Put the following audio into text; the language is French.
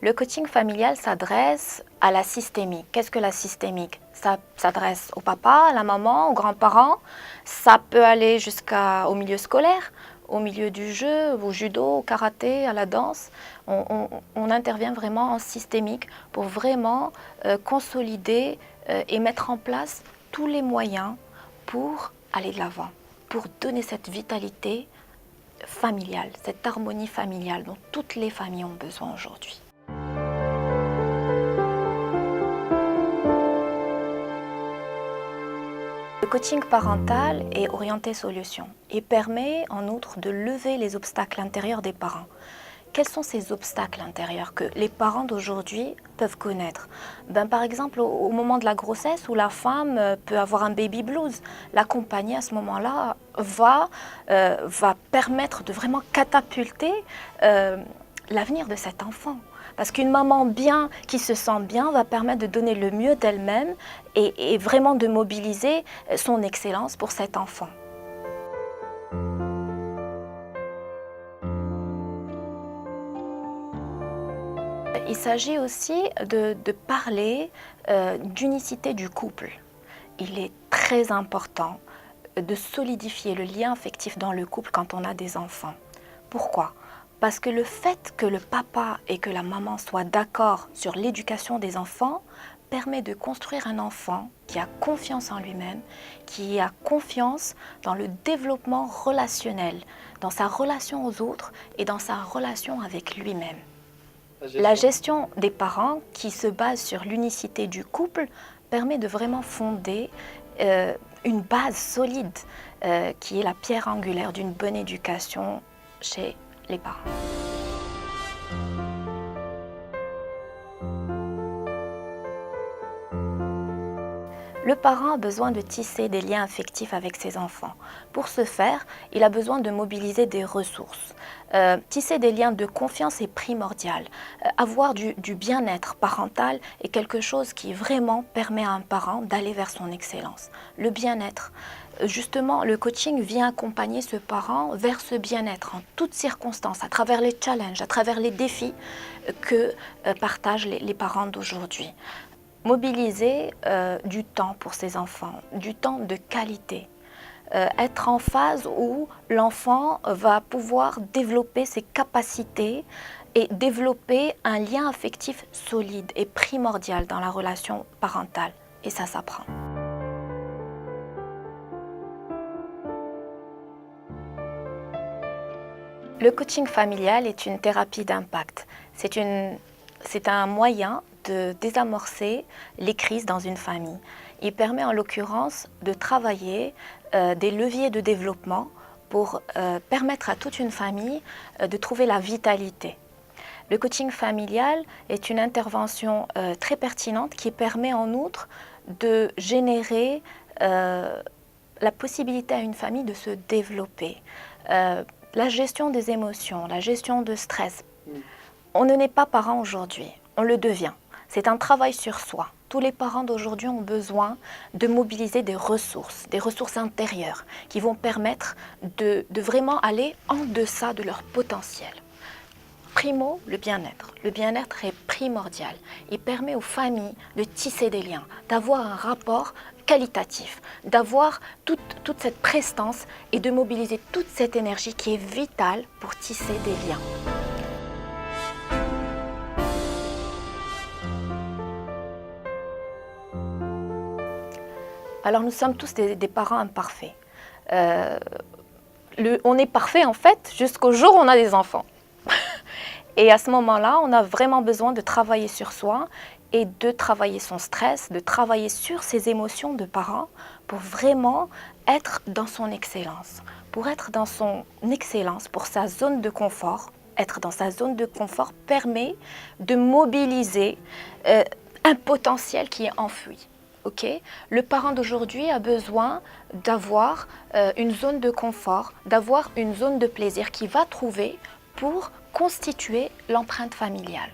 Le coaching familial s'adresse à la systémique. Qu'est-ce que la systémique? Ça s'adresse au papa, à la maman, aux grands-parents. Ça peut aller jusqu'au milieu scolaire, au milieu du jeu, au judo, au karaté, à la danse. On intervient vraiment en systémique pour vraiment consolider et mettre en place tous les moyens pour aller de l'avant, pour donner cette vitalité familiale, cette harmonie familiale dont toutes les familles ont besoin aujourd'hui. Le coaching parental est orienté solution et permet en outre de lever les obstacles intérieurs des parents. Quels sont ces obstacles intérieurs que les parents d'aujourd'hui peuvent connaître? Par exemple, au moment de la grossesse où la femme peut avoir un baby blues, l'accompagner à ce moment-là va permettre de vraiment catapulter l'avenir de cet enfant. Parce qu'une maman bien, qui se sent bien, va permettre de donner le mieux d'elle-même et vraiment de mobiliser son excellence pour cet enfant. Il s'agit aussi de parler d'unicité du couple. Il est très important de solidifier le lien affectif dans le couple quand on a des enfants. Pourquoi? Parce que le fait que le papa et que la maman soient d'accord sur l'éducation des enfants permet de construire un enfant qui a confiance en lui-même, qui a confiance dans le développement relationnel, dans sa relation aux autres et dans sa relation avec lui-même. La gestion des parents qui se base sur l'unicité du couple permet de vraiment fonder une base solide qui est la pierre angulaire d'une bonne éducation chez les parents. Le parent a besoin de tisser des liens affectifs avec ses enfants. Pour ce faire, il a besoin de mobiliser des ressources. Tisser des liens de confiance est primordial. Avoir du bien-être parental est quelque chose qui vraiment permet à un parent d'aller vers son excellence. Le bien-être. Justement, le coaching vient accompagner ce parent vers ce bien-être en toutes circonstances, à travers les challenges, à travers les défis que partagent les parents d'aujourd'hui. Mobiliser du temps pour ses enfants, du temps de qualité. Être en phase où l'enfant va pouvoir développer ses capacités et développer un lien affectif solide et primordial dans la relation parentale. Et ça s'apprend. Le coaching familial est une thérapie d'impact. C'est un moyen de désamorcer les crises dans une famille. Il permet en l'occurrence de travailler des leviers de développement pour permettre à toute une famille de trouver la vitalité. Le coaching familial est une intervention très pertinente qui permet en outre de générer la possibilité à une famille de se développer. La gestion des émotions, la gestion de stress. On ne naît pas parent aujourd'hui, on le devient. C'est un travail sur soi. Tous les parents d'aujourd'hui ont besoin de mobiliser des ressources intérieures qui vont permettre de vraiment aller en deçà de leur potentiel. Primo, le bien-être. Le bien-être est primordial. Il permet aux familles de tisser des liens, d'avoir un rapport qualitatif, d'avoir toute cette prestance et de mobiliser toute cette énergie qui est vitale pour tisser des liens. Alors nous sommes tous des parents imparfaits. On est parfait en fait jusqu'au jour où on a des enfants. Et à ce moment-là, on a vraiment besoin de travailler sur soi et de travailler son stress, de travailler sur ses émotions de parent pour vraiment être dans son excellence. Pour être dans son excellence, pour sa zone de confort, être dans sa zone de confort permet de mobiliser un potentiel qui est enfoui. Okay? Le parent d'aujourd'hui a besoin d'avoir une zone de confort, d'avoir une zone de plaisir qu'il va trouver pour constituer l'empreinte familiale.